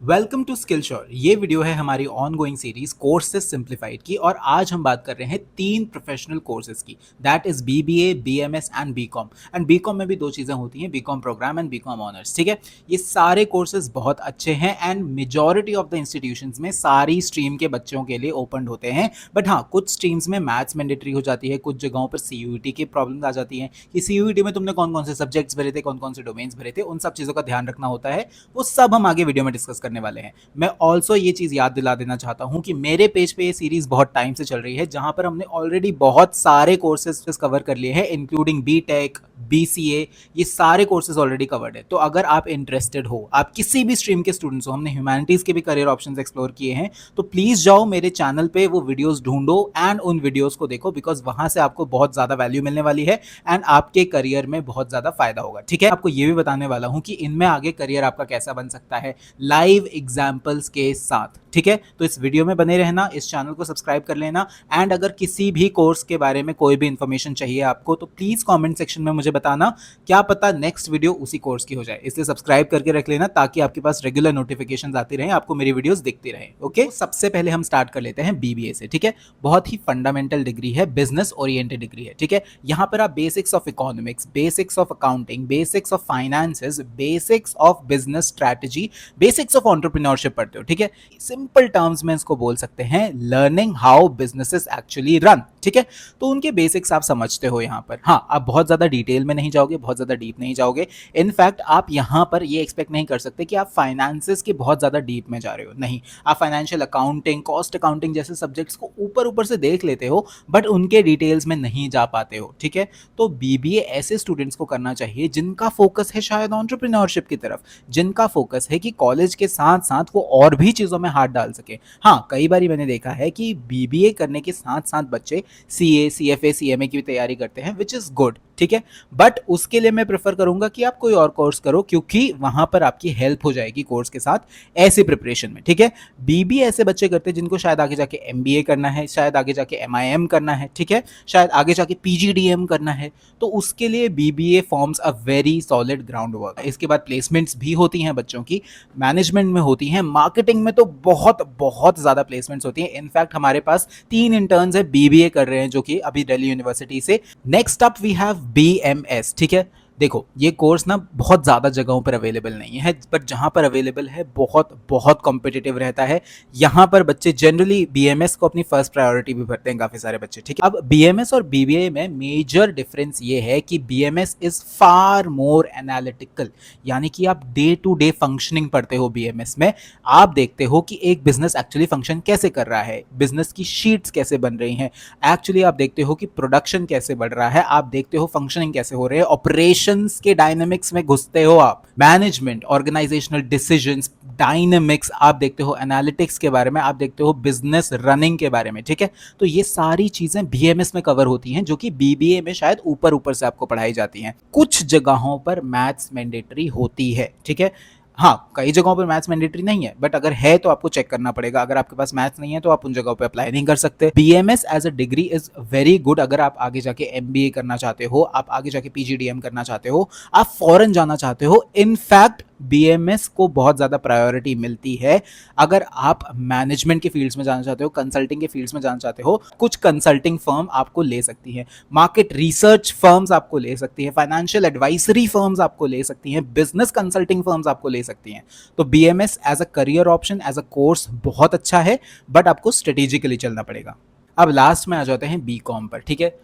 Welcome to skill sure. ये video है हमारी ongoing series courses simplified की और आज हम बात कर रहे हैं तीन प्रोफेशनल कोर्सेज की, that is BBA, BMS and BCom. And BCom में भी दो चीज़ें होती हैं, BCom program and BCom honours. ठीक है, ये सारे कोर्सेज बहुत अच्छे हैं and majority of the institutions में सारी स्ट्रीम के बच्चों के लिए ओपन होते हैं। बट हाँ, कुछ स्ट्रीम्स में मैथ्स मैंडेटरी हो जाती है, कुछ जगहों पर सीयूईटी की प्रॉब्लम आ जाती है कि सीयूईटी में तुमने कौन कौन से सब्जेक्ट्स भरे थे, कौन कौन से डोमेन्स भरे थे, उन सब चीज़ों का ध्यान रखना होता है। वो सब हम आगे वीडियो में डिस्कस करने वाले हैं। मैं ऑल्सो ये चीज़ याद दिला देना चाहता हूं कि मेरे पेज पे ये सीरीज बहुत टाइम से चल रही है, जहां पर हमने ऑलरेडी बहुत सारे कोर्सेज कवर कर लिए हैं, इंक्लूडिंग बी टेक, बीसीए। ये सारे कोर्सेज ऑलरेडी कवर्ड है। तो अगर आप इंटरेस्टेड हो, आप किसी भी स्ट्रीम के स्टूडेंट्स हो, हमने ह्यूमैनिटीज़ के भी करियर ऑप्शंस एक्सप्लोर किए हैं, तो प्लीज़ जाओ मेरे चैनल पे वो वीडियोस ढूंढो एंड उन वीडियोस को देखो, बिकॉज वहां से आपको बहुत ज़्यादा वैल्यू मिलने वाली है एंड आपके करियर में बहुत ज़्यादा फायदा होगा। ठीक है, आपको ये भी बताने वाला हूँ कि इनमें आगे करियर आपका कैसा बन सकता है लाइव एग्जाम्पल्स के साथ। ठीक है, तो इस वीडियो में बने रहना, इस चैनल को सब्सक्राइब कर लेना एंड अगर किसी भी कोर्स के बारे में कोई भी इंफॉर्मेशन चाहिए आपको तो प्लीज़ कमेंट सेक्शन में मुझे बताना, क्या पता नेक्स्ट वीडियो उसी कोर्स की हो जाए। इसलिए सब्सक्राइब करके रख लेना ताकि आपके पास रेगुलर नोटिफिकेशंस आती रहें, आपको मेरी वीडियोस दिखती रहें। ओके, तो सबसे पहले हम स्टार्ट कर लेते हैं बीबीए से। ठीक है, बहुत ही फंडामेंटल डिग्री है, बिजनेस ओरिएंटेड डिग्री है। ठीक है, यहाँ पर आप basics of economics, basics of accounting, basics of finances, basics of business strategy, basics of entrepreneurship पढ़ते हो। ठीक है, सिंपल टर्म्स में इसको बोल सकते हैं learning how businesses actually run. ठीक है, तो उनके बेसिक्स आप समझते हो यहाँ पर। हाँ, आप बहुत ज़्यादा डिटेल में नहीं जाओगे, बहुत ज़्यादा डीप नहीं जाओगे। इनफैक्ट आप यहाँ पर ये एक्सपेक्ट नहीं कर सकते कि आप फाइनेंसेस के बहुत ज़्यादा डीप में जा रहे हो। नहीं, आप फाइनेंशियल अकाउंटिंग, कॉस्ट अकाउंटिंग जैसे सब्जेक्ट्स को ऊपर ऊपर से देख लेते हो बट उनके डिटेल्स में नहीं जा पाते हो। ठीक है, तो बीबीए ऐसे स्टूडेंट्स को करना चाहिए जिनका फोकस है शायद एंटरप्रेन्योरशिप की तरफ, जिनका फोकस है कि कॉलेज के साथ साथ वो और भी चीज़ों में हाथ डाल सके। हाँ, कई बार मैंने देखा है कि बीबीए करने के साथ साथ बच्चे सीए, सीएफए, सीएमए की भी तैयारी करते हैं, विच इज़ गुड। ठीक है, बट उसके लिए मैं प्रेफर करूंगा कि आप कोई और कोर्स करो, क्योंकि वहां पर आपकी हेल्प हो जाएगी कोर्स के साथ ऐसी प्रिपरेशन में। ठीक है, बीबीए ऐसे बच्चे करते हैं जिनको शायद आगे जाके एमबीए करना है, शायद आगे जाके एमआईएम करना है, ठीक है, शायद आगे जाके पीजीडीएम करना है। तो उसके लिए BBA forms a very solid ground work. इसके बाद प्लेसमेंट्स भी होती हैं बच्चों की, मैनेजमेंट में होती हैं, मार्केटिंग में तो बहुत बहुत ज़्यादा प्लेसमेंट्स होती हैं। इनफैक्ट हमारे पास 3 इंटर्न्स है बीबीए कर रहे हैं जो कि अभी दिल्ली यूनिवर्सिटी से। Next up we have BMS. ठीक है, देखो ये कोर्स ना बहुत ज़्यादा जगहों पर अवेलेबल नहीं है, बट जहाँ पर अवेलेबल है बहुत बहुत कॉम्पिटिटिव रहता है। यहाँ पर बच्चे जनरली बीएमएस को अपनी फर्स्ट प्रायोरिटी भी भरते हैं, काफ़ी सारे बच्चे। ठीक है, अब बीएमएस और बीबीए में मेजर डिफरेंस ये है कि BMS is far more analytical, यानी कि आप डे टू डे फंक्शनिंग पढ़ते हो बीएमएस में। आप देखते हो कि एक बिजनेस एक्चुअली फंक्शन कैसे कर रहा है, बिजनेस की शीट्स कैसे बन रही हैं, एक्चुअली आप देखते हो कि प्रोडक्शन कैसे बढ़ रहा है, आप देखते हो फंक्शनिंग कैसे हो रहे हैं, ऑपरेशंस के डायनामिक्स में घुसते हो आप, मैनेजमेंट, ऑर्गेनाइजेशनल डिसीजंस, डायनामिक्स आप देखते हो, एनालिटिक्स के बारे में आप देखते हो, बिजनेस रनिंग के बारे में। ठीक है, तो ये सारी चीजें बीएमएस में कवर होती हैं जो कि बीबीए में शायद ऊपर ऊपर से आपको पढ़ाई जाती हैं। कुछ जगहों पर मैथ्स मैंडेटरी होती है। ठीक है, हाँ, कई जगहों पर मैथ्स मैंडेटरी नहीं है, बट अगर है तो आपको चेक करना पड़ेगा। अगर आपके पास मैथ्स नहीं है तो आप उन जगहों पे अप्लाई नहीं कर सकते। BMS as a degree is very good अगर आप आगे जाके एमबीए करना चाहते हो, आप आगे जाके पीजीडीएम करना चाहते हो, आप फॉरेन जाना चाहते हो। इनफैक्ट बीएमएस को बहुत ज़्यादा प्रायोरिटी मिलती है अगर आप मैनेजमेंट के फील्ड्स में जाना चाहते हो, कंसल्टिंग के फील्ड्स में जाना चाहते हो। कुछ कंसल्टिंग फर्म आपको ले सकती है, मार्केट रिसर्च फर्म्स आपको ले सकती है, फाइनेंशियल एडवाइजरी फर्म्स आपको ले सकती हैं, बिजनेस कंसल्टिंग फर्म्स आपको ले सकती हैं। तो BMS as a career option, as a course बहुत अच्छा है, बट आपको स्ट्रेटेजिकली चलना पड़ेगा। अब लास्ट में आ जाते हैं बीकॉम पर। ठीक है,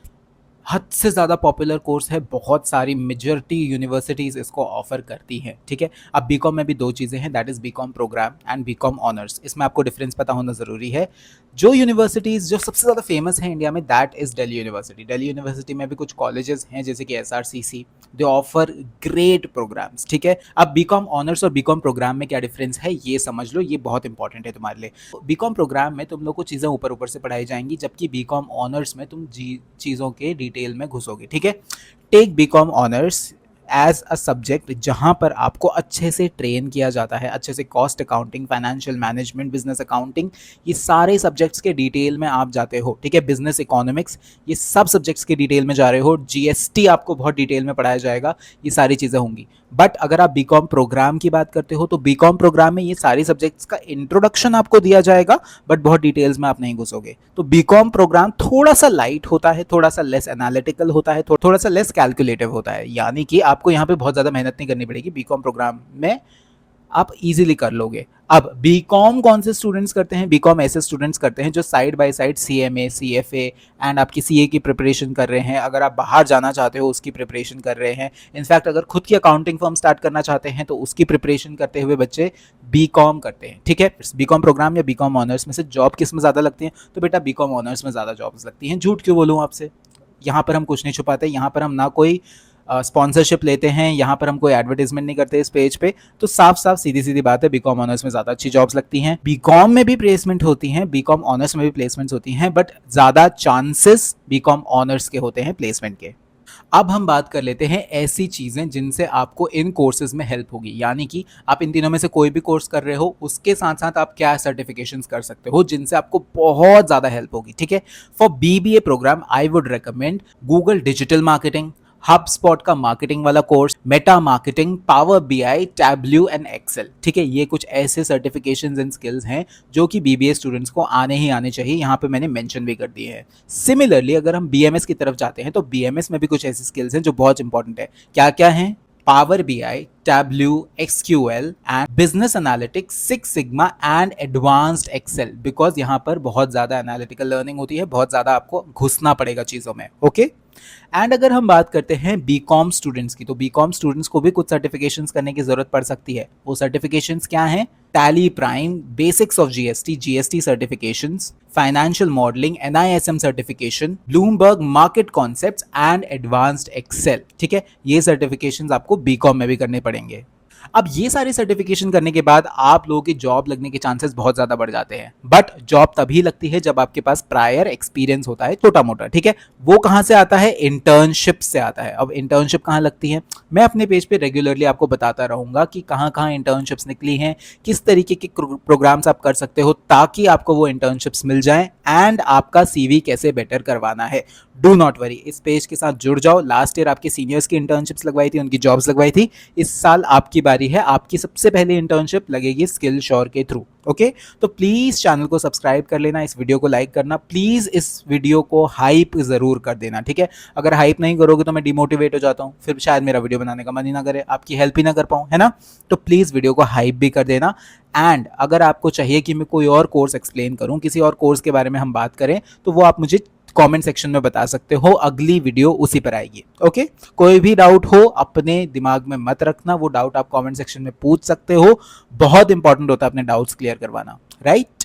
हद से ज़्यादा पॉपुलर कोर्स है, बहुत सारी मेजॉरिटी यूनिवर्सिटीज़ इसको ऑफर करती हैं। ठीक है, अब बीकॉम में भी दो चीज़ें हैं, that is BCom program and BCom honours. इसमें आपको डिफरेंस पता होना ज़रूरी है। जो यूनिवर्सिटीज़ जो सबसे ज़्यादा फेमस है इंडिया में, that is Delhi university. Delhi university में भी कुछ कॉलेजेस हैं जैसे कि SRCC, they offer great programs. ठीक है, अब बीकॉम ऑनर्स और बीकॉम प्रोग्राम में क्या डिफरेंस है ये समझ लो, ये बहुत इंपॉर्टेंट है तुम्हारे लिए। बीकॉम प्रोग्राम में तुम लोग को चीज़ें ऊपर ऊपर से पढ़ाई जाएंगी, जबकि बीकॉम ऑनर्स में तुम चीज़ों के डिटेल में घुसोगे। ठीक है, take BCom honours as a subject जहां पर आपको अच्छे से ट्रेन किया जाता है, अच्छे से cost accounting, financial management, business accounting, ये सारे सब्जेक्ट्स के डिटेल में आप जाते हो, ठीक है, बिजनेस इकोनॉमिक्स, ये सब सब्जेक्ट्स के डिटेल में जा रहे हो, जीएसटी आपको बहुत डिटेल में पढ़ाया जाएगा, ये सारी चीज़ें होंगी। बट अगर आप बीकॉम प्रोग्राम की बात करते हो तो बीकॉम प्रोग्राम में ये सारी सब्जेक्ट्स का इंट्रोडक्शन आपको दिया जाएगा, बट बहुत डिटेल्स में आप नहीं घुसोगे। तो बीकॉम प्रोग्राम थोड़ा सा लाइट होता है, थोड़ा सा लेस एनालिटिकल होता है, थोड़ा सा लेस कैलकुलेटिव होता है, यानी कि आपको यहाँ पे बहुत ज़्यादा मेहनत नहीं करनी पड़ेगी, बीकॉम प्रोग्राम में आप इजीली कर लोगे। अब बीकॉम कौन से स्टूडेंट्स करते हैं? बीकॉम ऐसे स्टूडेंट्स करते हैं जो side by side CMA, CFA and आपकी सीए की प्रिपरेशन कर रहे हैं, अगर आप बाहर जाना चाहते हो उसकी प्रिपरेशन कर रहे हैं, इनफैक्ट अगर खुद की अकाउंटिंग फर्म स्टार्ट करना चाहते हैं तो उसकी प्रिपरेशन करते हुए बच्चे बीकॉम करते हैं, ठीक है। बीकॉम प्रोग्राम या बीकॉम ऑनर्स में से जॉब किस में ज़्यादा लगती है? तो बेटा बीकॉम ऑनर्स में ज़्यादा जॉब्स लगती हैं। झूठ क्यों बोलूँ आपसे, यहाँ पर हम कुछ नहीं छुपाते, यहाँ पर हम ना कोई स्पॉन्सरशिप लेते हैं, यहाँ पर हम कोई एडवर्टाइजमेंट नहीं करते इस पेज पे, तो साफ साफ सीधी सीधी बात है, बीकॉम ऑनर्स में ज़्यादा अच्छी जॉब्स लगती हैं। बीकॉम में भी प्लेसमेंट होती हैं, बीकॉम ऑनर्स में भी प्लेसमेंट्स होती हैं, बट ज़्यादा चांसेस बीकॉम ऑनर्स के होते हैं प्लेसमेंट के। अब हम बात कर लेते हैं ऐसी चीज़ें जिनसे आपको इन कोर्सेज में हेल्प होगी, यानी कि आप इन तीनों में से कोई भी कोर्स कर रहे हो, उसके साथ साथ आप क्या सर्टिफिकेशंस कर सकते हो जिनसे आपको बहुत ज़्यादा हेल्प होगी, ठीक है। For BBA program I would recommend Google digital marketing, HubSpot का मार्केटिंग वाला कोर्स, Meta marketing, power BI, Tableau and Excel, ठीक है। ये कुछ ऐसे सर्टिफिकेशंस एंड स्किल्स हैं जो कि बीबीए स्टूडेंट्स को आने ही आने चाहिए, यहाँ पे मैंने मेंशन भी कर दिए हैं। सिमिलरली अगर हम बीएमएस की तरफ जाते हैं तो बीएमएस में भी कुछ ऐसी स्किल्स हैं जो बहुत इंपॉर्टेंट है। क्या क्या है? Power BI, Tableau, SQL and business analytics, six sigma and advanced Excel, because यहाँ पर बहुत ज़्यादा एनालिटिकल लर्निंग होती है, बहुत ज़्यादा आपको घुसना पड़ेगा चीज़ों में, ओके। एंड अगर हम बात करते हैं बीकॉम स्टूडेंट्स की, तो बीकॉम स्टूडेंट्स को भी कुछ सर्टिफिकेशंस करने की जरूरत पड़ सकती है। वो सर्टिफिकेशंस क्या हैं? Tally Prime, basics of GST, GST certifications, financial modelling, NISM certification, Bloomberg market concepts and advanced Excel, ठीक है। ये सर्टिफिकेशंस आपको बीकॉम में भी करने पड़ेंगे। अब ये सारे सर्टिफिकेशन करने के बाद आप लोगों की जॉब लगने के चांसेस बहुत ज्यादा बढ़ जाते हैं, बट जॉब तभी लगती है जब आपके पास प्रायर एक्सपीरियंस होता है छोटा मोटा, ठीक है। वो कहां से आता है? इंटर्नशिप से आता है। अब इंटर्नशिप कहां लगती है? मैं अपने पेज पे रेगुलरली आपको बताता रहूंगा कि कहां कहां इंटर्नशिप्स निकली हैं, किस तरीके के प्रोग्राम्स आप कर सकते हो ताकि आपको वो इंटर्नशिप्स मिल जाएं, एंड आपका सीवी कैसे बेटर करवाना है। डू नॉट वरी, इस पेज के साथ जुड़ जाओ। लास्ट ईयर आपके सीनियर्स की इंटर्नशिप्स लगवाई थी, उनकी जॉब्स लगवाई थी, इस साल आपकी बारी है, आपकी सबसे पहले इंटर्नशिप लगेगी स्किल श्योर के थ्रू, ओके। तो प्लीज चैनल को सब्सक्राइब कर लेना, इस वीडियो को लाइक करना, प्लीज इस वीडियो को हाइप जरूर कर देना, ठीक है। अगर हाइप नहीं करोगे तो मैं डिमोटिवेट हो जाता हूँ, फिर शायद मेरा वीडियो बनाने का मन ही ना करे, आपकी हेल्प ही ना कर पाऊँ, है ना। तो प्लीज वीडियो को हाइप भी कर देना। एंड अगर आपको चाहिए कि मैं कोई और कोर्स एक्सप्लेन करूं, किसी और कोर्स के बारे में हम बात करें, तो वो आप मुझे कमेंट सेक्शन में बता सकते हो, अगली वीडियो उसी पर आएगी, ओके। कोई भी डाउट हो अपने दिमाग में मत रखना, वो डाउट आप कमेंट सेक्शन में पूछ सकते हो, बहुत इंपॉर्टेंट होता है अपने डाउट्स क्लियर करवाना, राइट।